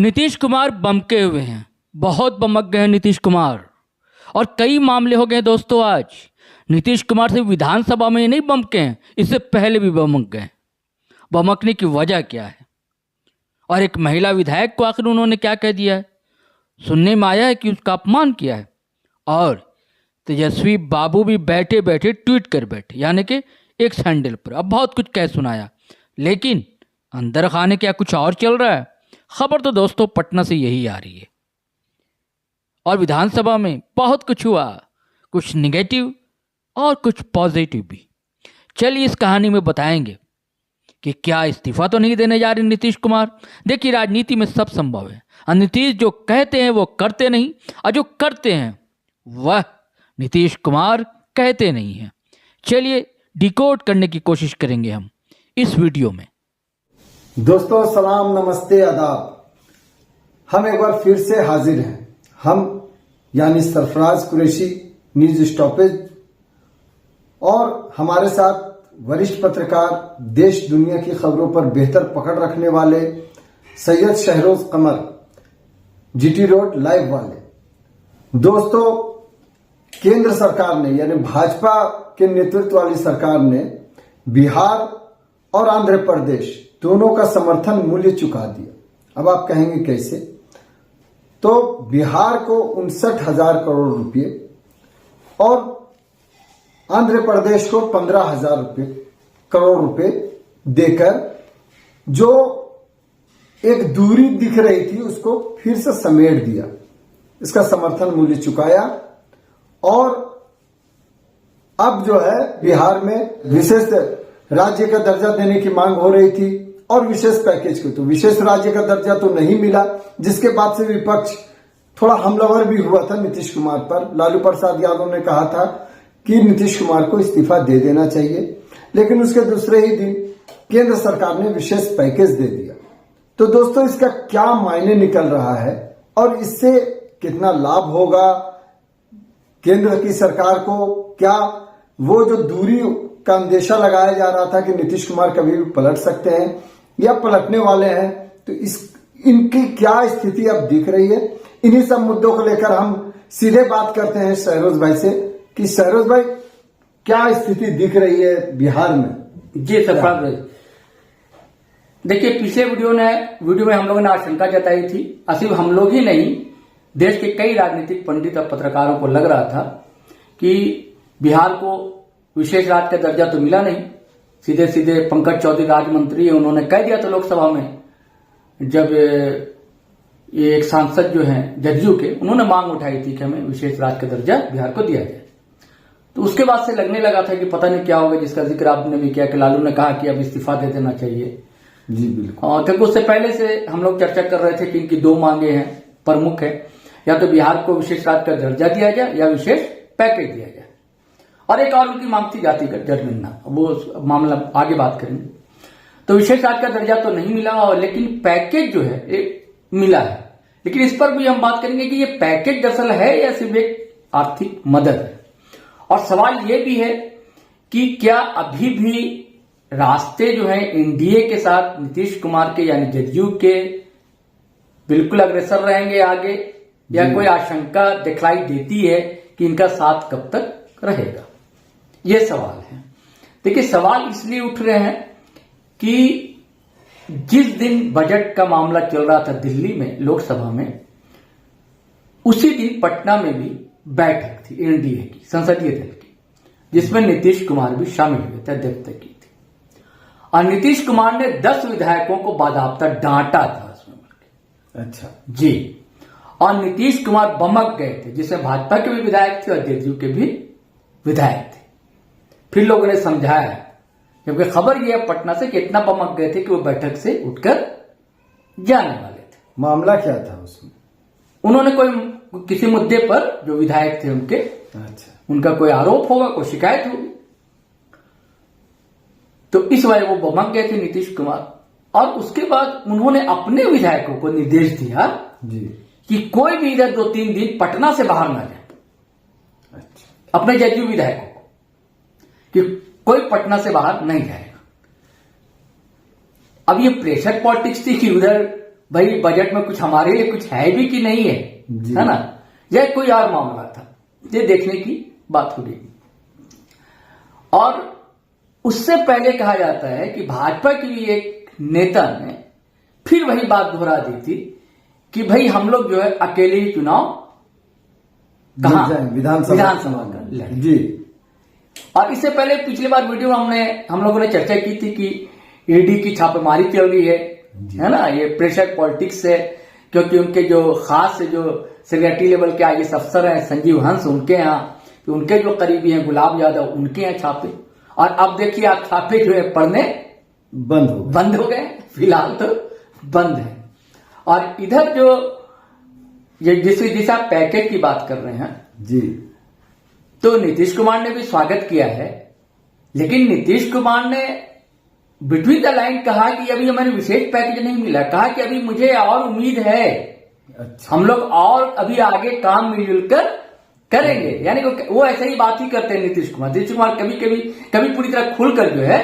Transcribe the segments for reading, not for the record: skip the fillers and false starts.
नीतीश कुमार बमके हुए हैं, बहुत बमक गए हैं नीतीश कुमार। और कई मामले हो गए दोस्तों। आज नीतीश कुमार से विधानसभा में ही नहीं बमके हैं, इससे पहले भी बमक गए। बमकने की वजह क्या है और एक महिला विधायक को आखिर उन्होंने क्या कह दिया है? सुनने में आया है कि उसका अपमान किया है। और तेजस्वी बाबू भी बैठे बैठे ट्वीट कर बैठे, यानी कि एक सैंडल पर। अब बहुत कुछ कह सुनाया, लेकिन अंदर खाने क्या कुछ और चल रहा है। खबर तो दोस्तों पटना से यही आ रही है। और विधानसभा में बहुत कुछ हुआ, कुछ निगेटिव और कुछ पॉजिटिव भी। चलिए इस कहानी में बताएंगे कि क्या इस्तीफा तो नहीं देने जा रहे नीतीश कुमार। देखिए, राजनीति में सब संभव है। और नीतीश जो कहते हैं वो करते नहीं, और जो करते हैं वह नीतीश कुमार कहते नहीं हैं। चलिए डिकोड करने की कोशिश करेंगे हम इस वीडियो में। दोस्तों सलाम, नमस्ते, आदाब। हम एक बार फिर से हाजिर हैं। हम यानी सरफराज कुरैशी, न्यूज स्टॉपेज, और हमारे साथ वरिष्ठ पत्रकार, देश दुनिया की खबरों पर बेहतर पकड़ रखने वाले सैयद शहरोज कमर, जीटी रोड लाइव वाले। दोस्तों, केंद्र सरकार ने यानी भाजपा के नेतृत्व वाली सरकार ने बिहार और आंध्र प्रदेश दोनों का समर्थन मूल्य चुका दिया। अब आप कहेंगे कैसे? तो बिहार को 59,000 करोड़ रुपए और आंध्र प्रदेश को 15,000 करोड़ रुपए देकर जो एक दूरी दिख रही थी उसको फिर से समेट दिया। इसका समर्थन मूल्य चुकाया। और अब जो है बिहार में विशेष राज्य का दर्जा देने की मांग हो रही थी और विशेष पैकेज को, तो विशेष राज्य का दर्जा तो नहीं मिला, जिसके बाद से विपक्ष थोड़ा हमलावर भी हुआ था नीतीश कुमार पर। लालू प्रसाद यादव ने कहा था कि नीतीश कुमार को इस्तीफा दे देना चाहिए, लेकिन उसके दूसरे ही दिन केंद्र सरकार ने विशेष पैकेज दे दिया। तो दोस्तों, इसका क्या मायने निकल रहा है और इससे कितना लाभ होगा केंद्र की सरकार को? क्या वो जो दूरी का अंदेशा लगाया जा रहा था कि नीतीश कुमार कभी भी पलट सकते हैं या पलटने वाले हैं, तो इनकी क्या स्थिति अब दिख रही है? इन्हीं सब मुद्दों को लेकर हम सीधे बात करते हैं शहरोज भाई से कि शहरोज भाई, क्या स्थिति दिख रही है बिहार में? जी सरफराज भाई, देखिए, पिछले वीडियो में हम लोगों ने आशंका जताई थी। सिर्फ हम लोग ही नहीं, देश के कई राजनीतिक पंडित और पत्रकारों को लग रहा था कि बिहार को विशेष राज्य का दर्जा तो मिला नहीं। सीधे सीधे पंकज चौधरी राज्य मंत्री है, उन्होंने कह दिया था लोकसभा में, जब ये एक सांसद जो हैं जदयू के, उन्होंने मांग उठाई थी कि हमें विशेष राज्य का दर्जा बिहार को दिया जाए। तो उसके बाद से लगने लगा था कि पता नहीं क्या होगा, जिसका जिक्र आपने भी किया कि लालू ने कहा कि अब इस्तीफा दे देना चाहिए। जी बिल्कुल। और क्योंकि उससे पहले से हम लोग चर्चा कर रहे थे कि इनकी दो मांगे हैं, प्रमुख है, या तो बिहार को विशेष राज्य का दर्जा दिया जाए या विशेष पैकेज दिया जाए। और एक और उनकी मांग थी जातिगत जनगणना, वो मामला आगे बात करेंगे। तो विशेष राज्य का दर्जा तो नहीं मिला, और लेकिन पैकेज जो है एक मिला है। लेकिन इस पर भी हम बात करेंगे कि ये पैकेज दरअसल है या सिर्फ एक आर्थिक मदद है। और सवाल ये भी है कि क्या अभी भी रास्ते जो है एनडीए के साथ नीतीश कुमार के यानी जदयू के बिल्कुल अग्रसर रहेंगे आगे, या कोई आशंका दिखलाई देती है कि इनका साथ कब तक रहेगा? ये सवाल है। देखिए, सवाल इसलिए उठ रहे हैं कि जिस दिन बजट का मामला चल रहा था दिल्ली में लोकसभा में, उसी दिन पटना में भी बैठक थी एनडीए की, संसदीय दल की, जिसमें नीतीश कुमार भी शामिल हुए थे, अध्यक्षता की थी। और नीतीश कुमार ने 10 विधायकों को बाकायदा डांटा था उसमें। अच्छा जी। और नीतीश कुमार बमक गए थे, जिसमें भाजपा के भी विधायक थे और जदयू के भी विधायक थे। फिर लोगों ने समझाया, क्योंकि खबर यह पटना से कि इतना बमक गए थे कि वो बैठक से उठकर जाने वाले थे। मामला क्या था उसमें? उन्होंने कोई किसी मुद्दे पर जो विधायक थे उनके, अच्छा, उनका कोई आरोप होगा, कोई शिकायत होगी, तो इस वजह वो बमक गए थे नीतीश कुमार। और उसके बाद उन्होंने अपने विधायकों को निर्देश दिया जी कि कोई भी इधर 2-3 दिन पटना से बाहर ना जाए। अच्छा। अपने जदयू विधायकों को कि कोई पटना से बाहर नहीं जाएगा। अब ये प्रेशर पॉलिटिक्स थी कि उधर भाई बजट में कुछ हमारे लिए कुछ है भी कि नहीं है, जी। है ना, यह कोई और मामला था, ये देखने की बात हो गई। और उससे पहले कहा जाता है कि भाजपा के लिए एक नेता ने फिर वही बात दोहरा दी थी कि भाई हम लोग जो है अकेले ही चुनाव कहां, विधानसभा का लड़ें। जी। और इससे पहले पिछली बार वीडियो हम लोगों ने चर्चा की थी कि ईडी की छापेमारी चल रही है ना, ये प्रेशर पॉलिटिक्स है, क्योंकि उनके जो खास जो सेक्रेटरी लेवल के आईएएस अफसर हैं संजीव हंस, उनके यहाँ, उनके जो करीबी हैं गुलाब यादव, उनके यहाँ छापे। और अब देखिए आप छापे जो है पढ़ने बंद हो गए, फिलहाल तो बंद है। और इधर जो ये जिस आप पैकेज की बात कर रहे हैं जी, तो नीतीश कुमार ने भी स्वागत किया है, लेकिन नीतीश कुमार ने बिटवीन द लाइन कहा कि अभी हमें विशेष पैकेज नहीं मिला, कहा कि अभी मुझे और उम्मीद है, अच्छा। हम लोग और अभी आगे काम मिलजुल कर करेंगे। यानी वो ऐसे ही बात ही करते हैं नीतीश कुमार कभी पूरी तरह खुलकर जो है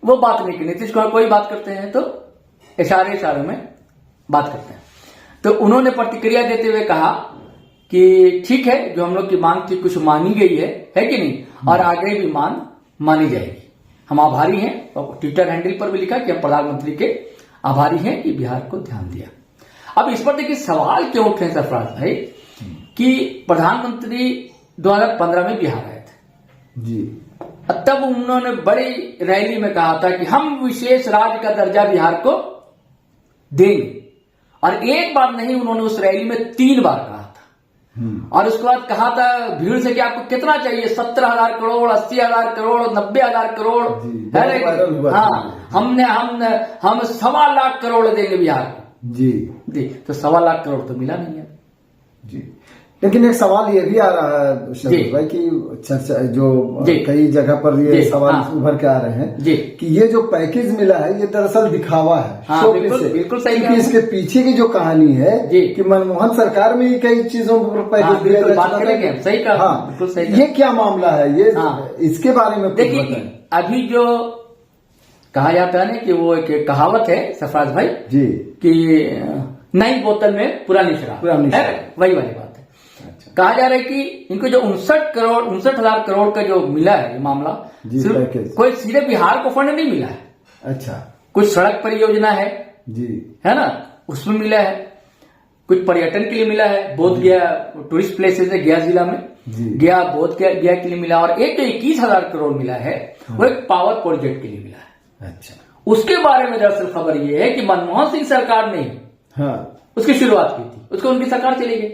वो बात नहीं की। नीतीश कुमार कोई बात करते हैं तो इशारे में बात करते हैं। तो उन्होंने प्रतिक्रिया देते हुए कहा कि ठीक है, जो हम लोग की मांग थी कुछ मानी गई है कि नहीं, और आगे भी मांग मानी जाएगी। हम आभारी हैं, और ट्विटर हैंडल पर भी लिखा कि हम प्रधानमंत्री के आभारी हैं कि बिहार को ध्यान दिया। अब इस पर देखिए सवाल क्यों उठे सरफराज भाई कि प्रधानमंत्री 2015 में बिहार आए थे जी, तब उन्होंने बड़ी रैली में कहा था कि हम विशेष राज्य का दर्जा बिहार को देंगे, और एक बार नहीं, उन्होंने उस रैली में 3 बार कहा था। और उसके बाद कहा था भीड़ से कि आपको कितना चाहिए, 17,000 करोड़, 80,000 करोड़, 90,000 करोड़, है। हाँ, हम 1.25 लाख करोड़ देंगे बिहार को जी। तो 1.25 लाख करोड़ तो मिला नहीं है जी। लेकिन एक सवाल ये भी आ रहा है शरद भाई कि चर्चा जो कई जगह पर ये सवाल उभर के आ रहे हैं कि ये जो पैकेज मिला है ये दरअसल दिखावा है। हाँ, बिल्कुल सही। क्योंकि इसके पीछे की जो कहानी है कि मनमोहन सरकार में ही कई चीजों पर पैकेज दिया जाता। सही कहा। हाँ, बिल्कुल सही। ये क्या मामला है, ये इसके बारे में देखिए, अभी जो कहा जाता है ना कि वो एक कहावत है सरफराज भाई जी कि नई बोतल में पुरानी शराब, वही वाली बात है। अच्छा। कहा जा रहा है कि इनको जो 59,000 करोड़ का जो मिला है ये मामला, कोई सीधे बिहार को फंड नहीं मिला है। अच्छा। कुछ सड़क परियोजना है जी, है ना, उसमें मिला है, कुछ पर्यटन के लिए मिला है, बोध गया टूरिस्ट प्लेसेस है गया जिला में, गया बोध गया के लिए मिला, और एक जो 21,000 करोड़ मिला है वो एक पावर प्रोजेक्ट के लिए मिला है। अच्छा। उसके बारे में दरअसल खबर ये है कि मनमोहन सिंह सरकार ने उसकी शुरुआत की थी, उसको उनकी सरकार चली गई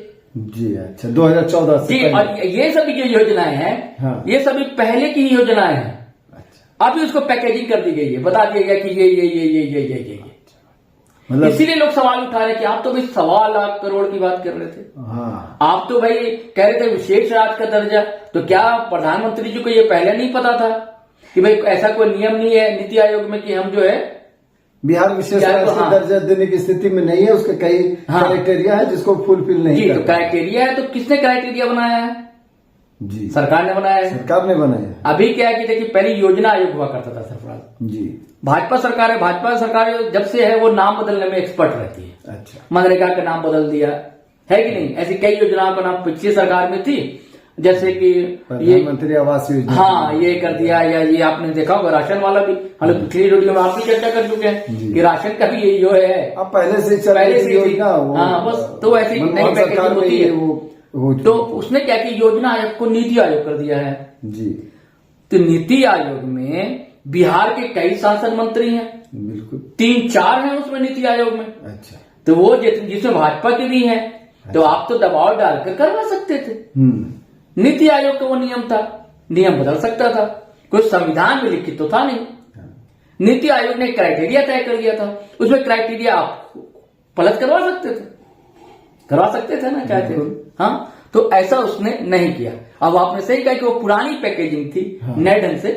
जी। अच्छा, 2014 से जी। और ये सभी जो योजनाएं हैं ये सभी पहले की ही योजनाएं हैं। अच्छा। अभी उसको पैकेजिंग कर दी गई है, बता दिया गया कि ये मतलब इसीलिए लोग सवाल उठा रहे हैं कि आप तो भाई 1.25 लाख करोड़ की बात कर रहे थे। हाँ। आप तो भाई कह रहे थे विशेष राज्य का दर्जा, तो क्या प्रधानमंत्री जी को ये पहले नहीं पता था कि भाई ऐसा कोई नियम नहीं है नीति आयोग में कि हम जो है बिहार विशेष दर्जा देने की स्थिति में नहीं है, उसके कई क्राइटेरिया है जिसको फुलफिल नहीं करता। तो क्राइटेरिया है, तो किसने क्राइटेरिया बनाया है जी, सरकार ने बनाया है। सरकार ने बनाया। अभी क्या है कि देखिए पहले योजना आयोग हुआ करता था सरफराज जी, भाजपा सरकार है, भाजपा सरकार जब से है वो नाम बदलने में एक्सपर्ट रहती है। अच्छा। मनरेगा का नाम बदल दिया है कि नहीं, ऐसी कई योजनाओं का नाम पिछली सरकार में थी, जैसे कि ये मंत्री आवास योजना, हाँ ये कर दिया, या ये आपने देखा होगा राशन वाला भी, हम लोग पिछली वीडियो में आप भी चर्चा कर चुके हैं कि राशन का भी यही जो है अब पहले से योजना, हाँ बस, तो ऐसी नई पैकेजिंग होती है। तो उसने क्या कि योजना आयोग को नीति आयोग कर दिया है जी। तो नीति आयोग में बिहार के कई सांसद मंत्री हैं, बिल्कुल 3-4 हैं उसमें नीति आयोग में। अच्छा। तो वो जिसमें भाजपा के भी हैं, तो आप तो दबाव डालकर करवा सकते थे। नीति आयोग का वो नियम था, नियम बदल सकता था, कोई संविधान में लिखित तो था नहीं। नीति आयोग ने क्राइटेरिया तय कर दिया था, उसमें क्राइटेरिया आप पलट करवा सकते थे ना, चाहते हाँ। तो ऐसा उसने नहीं किया। अब आपने सही कहा कि वो पुरानी पैकेजिंग थी, नए ढंग से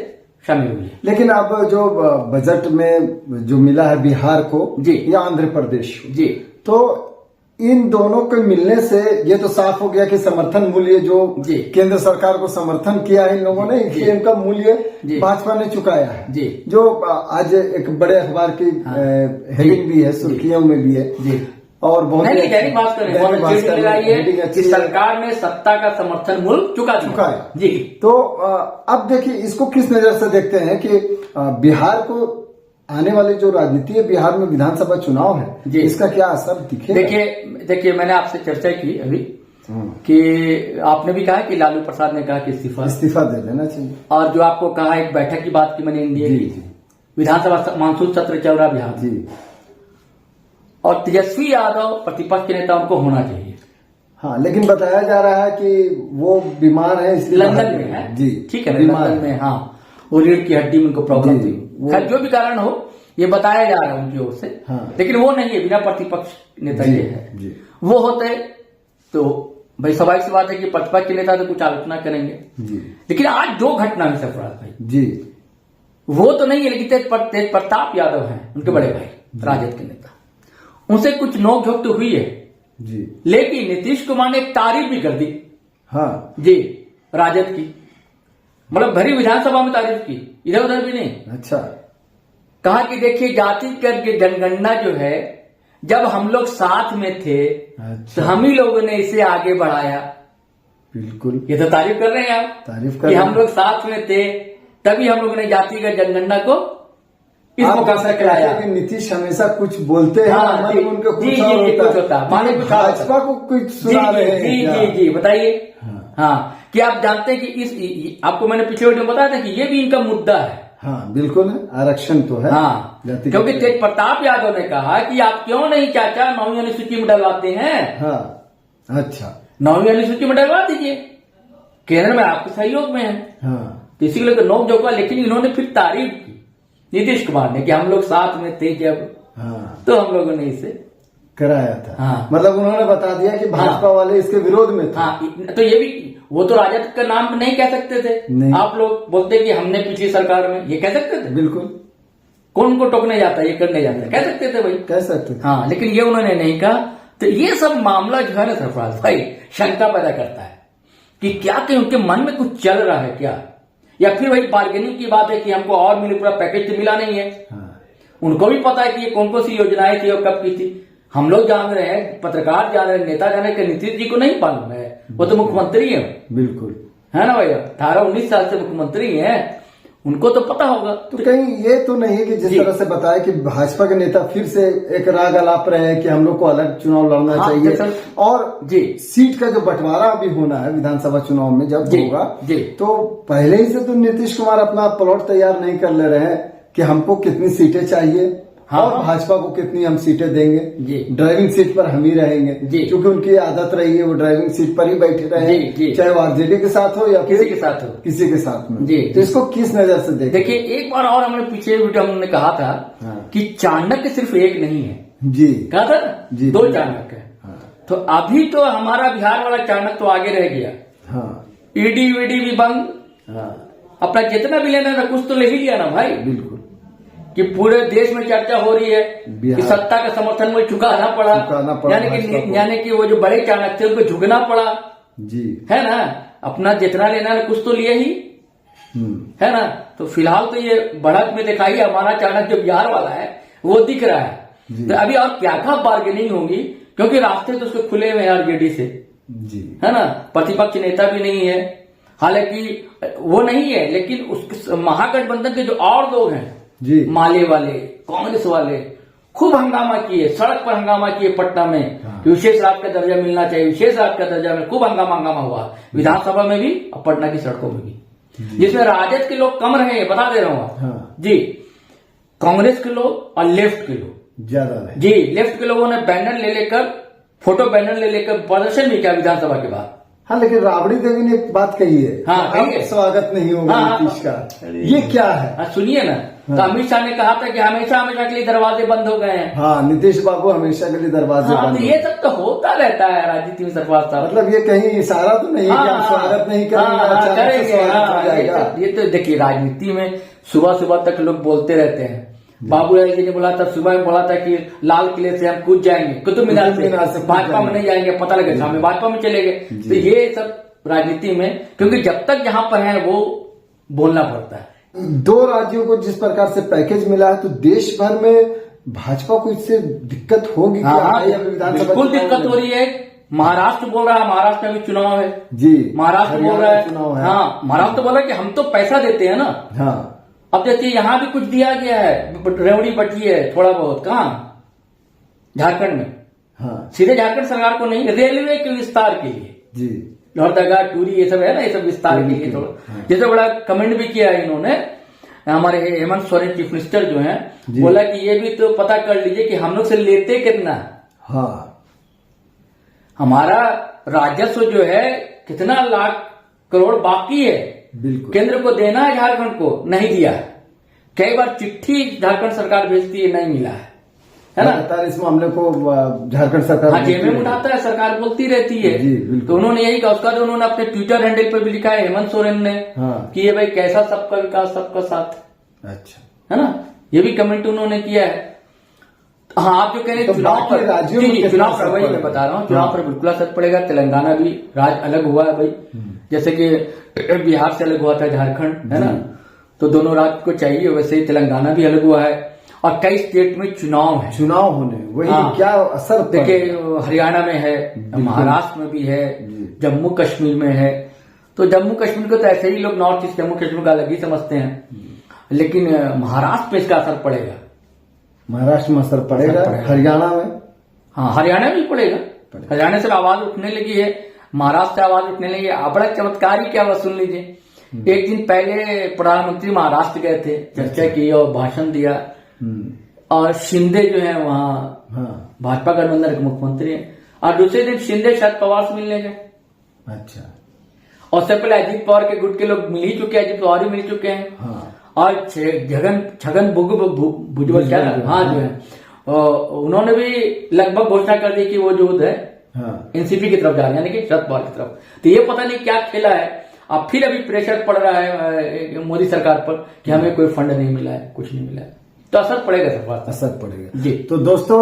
शामिल हुई है। लेकिन अब जो बजट में जो मिला है बिहार को जी या आंध्र प्रदेश को जी, तो इन दोनों के मिलने से ये तो साफ हो गया कि समर्थन मूल्य जो जी। केंद्र सरकार को समर्थन किया है इन लोगों ने, इसलिए इनका मूल्य जी। भाजपा ने चुकाया है। जी। जो आज एक बड़े अखबार की हेडिंग भी है, सुर्खियों में भी है जी। और बहुत नहीं, दैनिक भास्कर है, दैनिक भास्कर में लगाई heading है अच्छी कि है। सरकार ने सत्ता का समर्थन मूल्य चुका है। जी। तो अब देखिए इसको किस नजर से देखते हैं कि बिहार को आने वाली जो राजनीति है, बिहार में विधानसभा चुनाव जी। है, इसका क्या असर दिखेगा? देखिए मैंने आपसे चर्चा की अभी कि आपने भी कहा कि लालू प्रसाद ने कहा कि इस्तीफा दे देना चाहिए, और जो आपको कहा एक बैठक की बात की मैंने एनडीए जी, की जी। विधानसभा मानसून सत्र चल रहा बिहार जी। और तेजस्वी यादव प्रतिपक्ष के नेता उनको होना चाहिए। हाँ, लेकिन बताया जा रहा है कि वो बीमार है, इसलिए लंदन बाहर में है जी, ठीक है ना, बीमार लंदन है। में। हाँ, वो रीढ़ की हड्डी में उनको प्रॉब्लम जी, थी। खैर जो भी कारण हो, ये बताया जा रहा है उनकी ओर से। हाँ। लेकिन वो नहीं है, बिना प्रतिपक्ष नेता जी, ये है। जी। वो होते तो भाई स्वाभाविक सी बात है कि प्रतिपक्ष के नेता तो कुछ आलोचना करेंगे। जी। लेकिन आज जो घटना हुई सरफराज भाई, जी। वो तो नहीं है, लेकिन तेज प्रताप यादव हैं उनके बड़े भाई, राजद के नेता, उनसे कुछ नोकझोंक तो हुई है जी। लेकिन नीतीश कुमार ने एक तारीफ भी कर दी हाँ जी राजद की, मतलब भरी विधानसभा में तारीफ की, इधर उधर भी नहीं। अच्छा। कहा कि देखिए जातिगत की जनगणना जो है, जब हम लोग साथ में थे अच्छा। तो हम ही लोगों ने इसे आगे बढ़ाया। बिल्कुल ये तो तारीफ कर रहे हैं आप, तारीफ कर कि रहे हम हैं। लोग साथ में थे तभी हम लोगों ने जातिगत जनगणना को इस आप मुकाम ऐसा से कहते खिलाया। हैं कि नीतीश हमेशा कुछ बोलते हैं, हाँ, मन जी, में उनके जी, कुछ जी, और जी, कुछ होता होता है। है, माने तो कुछ और होता भाजपा को कुछ सुना रहे हैं जी क्या? जी जी बताइए। हाँ। हाँ, कि आप जानते हैं कि आपको मैंने पिछले वीडियो में बताया था कि ये भी इनका मुद्दा है। हाँ बिल्कुल है, आरक्षण तो है। हाँ, जाति क्योंकि का- तेज प्रताप यादव ने कहा कि आप क्यों नहीं चाचा 9वीं अनुसूची में डलवाते हैं, हाँ अच्छा। 9वीं अनुसूची में डलवा दीजिए, केंद्र में आपके सहयोग में है। हाँ तो इसी के लिए नोक जोका, लेकिन इन्होंने फिर तारीफ की नीतीश कुमार ने कि हम लोग साथ में थे जब, हाँ तो हम लोगों ने इसे कराया था। हाँ। मतलब उन्होंने बता दिया कि भाजपा वाले इसके विरोध में थे। हाँ, तो ये भी, वो तो राजद का नाम नहीं कह सकते थे। नहीं। आप लोग बोलते कि हमने पिछली सरकार में, ये कह सकते थे? बिल्कुल कौन को टोकने जाता है, ये करने जाता है, कह सकते थे भाई। कह सकते थे। हाँ, लेकिन ये उन्होंने नहीं कहा। तो ये सब मामला जो है ना सरफराज भाई, शंका पैदा करता है कि क्या कहीं उनके मन में कुछ चल रहा है क्या, या फिर वही बार्गेनिंग की बात है कि हमको और मिले, पूरा पैकेज तो मिला नहीं है। हाँ उनको भी पता है कि ये कौन कौन सी योजनाएं थी और कब की थी। हम लोग जान रहे हैं, पत्रकार जान रहे हैं, नेता जान रहे हैं कि नीतीश जी को नहीं मालूम है, वो तो मुख्यमंत्री है, बिल्कुल। है ना भैया, 18-19 साल से मुख्यमंत्री हैं, उनको तो पता होगा। तो कहीं ये तो नहीं है कि जिस जी। तरह से बताया कि भाजपा के नेता फिर से एक राग अलाप रहे हैं कि हम लोग को अलग चुनाव लड़ना हाँ, चाहिए, जैसा- और जी सीट का जो बंटवारा अभी होना है विधानसभा चुनाव में जब जी, होगा, जी। तो पहले ही से तो नीतीश कुमार अपना प्लॉट तैयार नहीं कर ले रहे हैं कि हमको कितनी सीटें चाहिए, हाँ, और हाँ। भाजपा को कितनी हम सीटें देंगे। जी। ड्राइविंग सीट पर हम ही रहेंगे, जी। क्योंकि उनकी आदत रही है वो ड्राइविंग सीट पर ही बैठे रहे, जी, जी। चाहे वो आरजेडी के साथ हो या फिर किसी के साथ हो। किसी के साथ में। जी। तो इसको किस नजर से देखें? देखिए, एक बार और हमने पीछे वीडियो हमने कहा था हाँ। कि चाणक्य सिर्फ एक नहीं है, जी कहा था ना? जी, 2 जी। चाणक्य है। हाँ तो अभी तो हमारा बिहार वाला चाणक्य तो आगे रह गया, हाँ ईडी वीडी भी बंद, हाँ अपना जितना भी लेना था कुछ तो ले ही लिया ना भाई, बिल्कुल। कि पूरे देश में चर्चा हो रही है बिहार- कि सत्ता का समर्थन में चुकाना पड़ा, चुकाना पड़ा भाजपा को। यानी कि वो जो बड़े चाणक्य थे उनको झुकना पड़ा, जी। है ना, अपना जितना लेना है कुछ तो लिए ही, है ना। तो फिलहाल तो ये बढ़त में दिखाई हमारा चाणक्य जो बिहार वाला है वो दिख रहा है। जी। तो अभी और क्या क्या बार्गेनिंग होगी, क्योंकि रास्ते तो उसके खुले हुए हैं आरजेडी से, जी है ना, प्रतिपक्ष नेता भी नहीं है, हालांकि वो नहीं है, लेकिन उसके महागठबंधन के जो और लोग हैं, जी माले वाले, कांग्रेस वाले, खूब हंगामा किए, सड़क पर हंगामा किए पटना में हाँ। कि विशेष राहत का दर्जा मिलना चाहिए, विशेष राहत का दर्जा में खूब हंगामा हुआ विधानसभा में भी और पटना की सड़कों में भी, जिसमें राजद के लोग कम रहे, बता दे रहा हूं आप। हाँ। जी, कांग्रेस के लोग और लेफ्ट के लोग, ज्यादा रहे। जी लेफ्ट के लोगों ने बैनर ले लेकर, फोटो बैनर ले लेकर प्रदर्शन भी किया विधानसभा के बाद। हाँ, लेकिन राबड़ी देवी ने एक बात कही है, हाँ, अब कही है। स्वागत नहीं होगा हाँ, नीतीश का, ये क्या है? हाँ, सुनिए ना, तो अमित शाह ने कहा था कि हमेशा हमेशा के लिए दरवाजे बंद हो गए हैं। हाँ, नीतीश बाबू हमेशा के लिए दरवाजे हाँ, बंद तो हैं। ये सब तो होता रहता है राजनीति में सरफराज साहब। मतलब ये कहीं इशारा तो नहीं है कि हम स्वागत नहीं करेंगे, अचानक से करेंगे, स्वागत हो जाएगा। ये तो देखिए राजनीति में सुबह सुबह तक लोग बोलते रहते हैं, बाबूलाल जी ने बोला था, सुबह में बोला था कि लाल किले से हम कूद जाएंगे, कुतुब मीनार से भाजपा में नहीं जाएंगे, पता लगे हमें भाजपा में चले गए। तो ये सब राजनीति में, क्योंकि जब तक जहां पर है वो बोलना पड़ता है। 2 राज्यों को जिस प्रकार से पैकेज मिला है, तो देश भर में भाजपा को इससे दिक्कत होगी क्या? विधानसभा बिल्कुल दिक्कत हो रही है। महाराष्ट्र बोल रहा है, महाराष्ट्र में भी चुनाव है जी, महाराष्ट्र बोल रहा है, चुनाव है। हाँ महाराष्ट्र बोल रहा है कि हम तो पैसा देते हैं ना। हाँ, अब देखिए यहाँ भी कुछ दिया गया है, रेवड़ी बटी है थोड़ा बहुत, कहाँ? झारखंड में। हाँ सीधे झारखंड सरकार को नहीं, रेलवे के विस्तार के लिए जी, लोहरदगा टूरी ये सब है ना, ये सब विस्तार के लिए थोड़ा, जैसे बड़ा कमेंट भी किया है इन्होंने, हमारे हेमंत सोरेन चीफ मिनिस्टर जो हैं, बोला कि ये भी तो पता कर लीजिए कि हम लोग से लेते कितना। हाँ, हमारा राजस्व जो है कितना लाख करोड़ बाकी है, बिल्कुल केंद्र को देना है, झारखंड को नहीं दिया है। कई बार चिट्ठी झारखंड सरकार भेजती है, नहीं मिला है ना। लगातार इस मामले को झारखंड सरकार हाँ जेब में उठाता है, सरकार बोलती रहती है। जी, बिल्कुल। तो उन्होंने यही कहा, उसका तो उन्होंने अपने ट्विटर हैंडल पर भी लिखा है हेमंत सोरेन ने, हाँ। कि ये भाई कैसा सबका विकास सबका साथ, अच्छा है ना, ये भी कमेंट उन्होंने किया है। हाँ आप जो कह रहे हैं तो चुनाव बाकी पर, राज्यों जी में जी कितना चुनाव असर पर, वही मैं पड़ेगा? बता रहा हूँ, चुनाव पर बिल्कुल असर पड़ेगा। तेलंगाना भी राज्य अलग हुआ है भाई, जैसे कि बिहार से अलग हुआ था झारखंड, है ना, तो दोनों राज्य को चाहिए, वैसे ही तेलंगाना भी अलग हुआ है। और कई स्टेट में चुनाव है, चुनाव होने, वही हाँ। क्या असर देखिए हरियाणा में है, महाराष्ट्र में भी है, जम्मू कश्मीर में है। तो जम्मू कश्मीर को तो ऐसे ही लोग नॉर्थ ईस्ट जम्मू कश्मीर का अलग ही समझते हैं, लेकिन महाराष्ट्र पे इसका असर पड़ेगा। महाराष्ट्र में असर पड़ेगा, हरियाणा में, हाँ हरियाणा में भी पड़ेगा। हरियाणा से आवाज उठने लगी है, महाराष्ट्र से आवाज उठने लगी है। बड़ा चमत्कार ही क्या हुआ सुन लीजिए। एक दिन पहले प्रधानमंत्री महाराष्ट्र गए थे, चर्चा की और भाषण दिया, और शिंदे जो है वहाँ हाँ भाजपा गठबंधन के मुख्यमंत्री हैं, और दूसरे दिन शिंदे शरद पवार से मिलने गए। अच्छा, और उससे पहले अजीत पवार के गुट के लोग मिल ही चुके हैं, अजीत पवार ही मिल चुके हैं। हाँ और छगन भुजबल क्या, हाँ जो है उन्होंने भी लगभग घोषणा कर दी कि वो जो है हाँ एनसीपी की तरफ जा रहे हैं, यानी कि शरद पवार की तरफ। तो ये पता नहीं क्या खेला है। अब फिर अभी प्रेशर पड़ रहा है मोदी सरकार पर कि हमें कोई फंड नहीं मिला है, कुछ नहीं मिला है, तो असर पड़ेगा सरकार, असर पड़ेगा जी। तो दोस्तों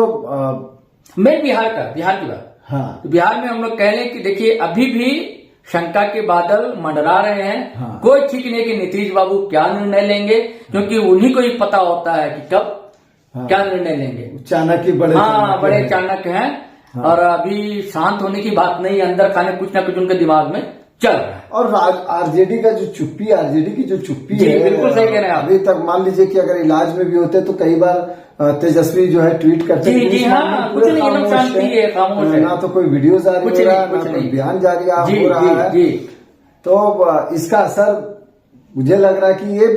मैं बिहार की बात, हाँ तो बिहार में हम लोग कह लें कि देखिए अभी भी शंका के बादल मंडरा रहे हैं। हाँ। कोई ठीक नहीं कि नीतीश बाबू क्या निर्णय लेंगे, क्योंकि उन्हीं को ही पता होता है कि कब क्या निर्णय लेंगे। चाणक्य बड़े, हाँ बड़े चाणक्य हैं। हाँ। और अभी शांत होने की बात नहीं, अंदर खाने कुछ ना कुछ उनके दिमाग में चल रहा है। और आरजेडी का जो चुप्पी, आरजेडी की जो चुप्पी है, बिल्कुल सही कह रहे हैं आप। अभी तक मान लीजिए कि अगर इलाज में भी होते तो कई बार तेजस्वी जो है ट्वीट करते जी जी हाँ, कुछ नहीं, एकदम शांति है, खामोश है, ना तो कोई वीडियो जारी हो रहा है, ना कोई बयान जारी हो रहा है। तो इसका असर मुझे लग रहा है कि ये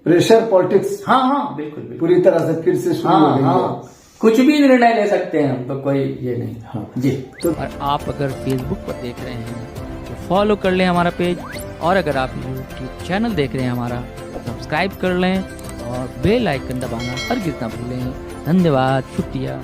प्रेशर पॉलिटिक्स हाँ हाँ बिल्कुल पूरी तरह से फिर से शुरू हो गई है। कुछ भी निर्णय ले सकते हैं हम, तो कोई ये नहीं। हाँ। जी तो और आप अगर फेसबुक पर देख रहे हैं तो फॉलो कर लें हमारा पेज, और अगर आप यूट्यूब चैनल देख रहे हैं हमारा, सब्सक्राइब कर लें और बेल आइकन दबाना हरगिज़ ना भूलें। धन्यवाद, शुक्रिया।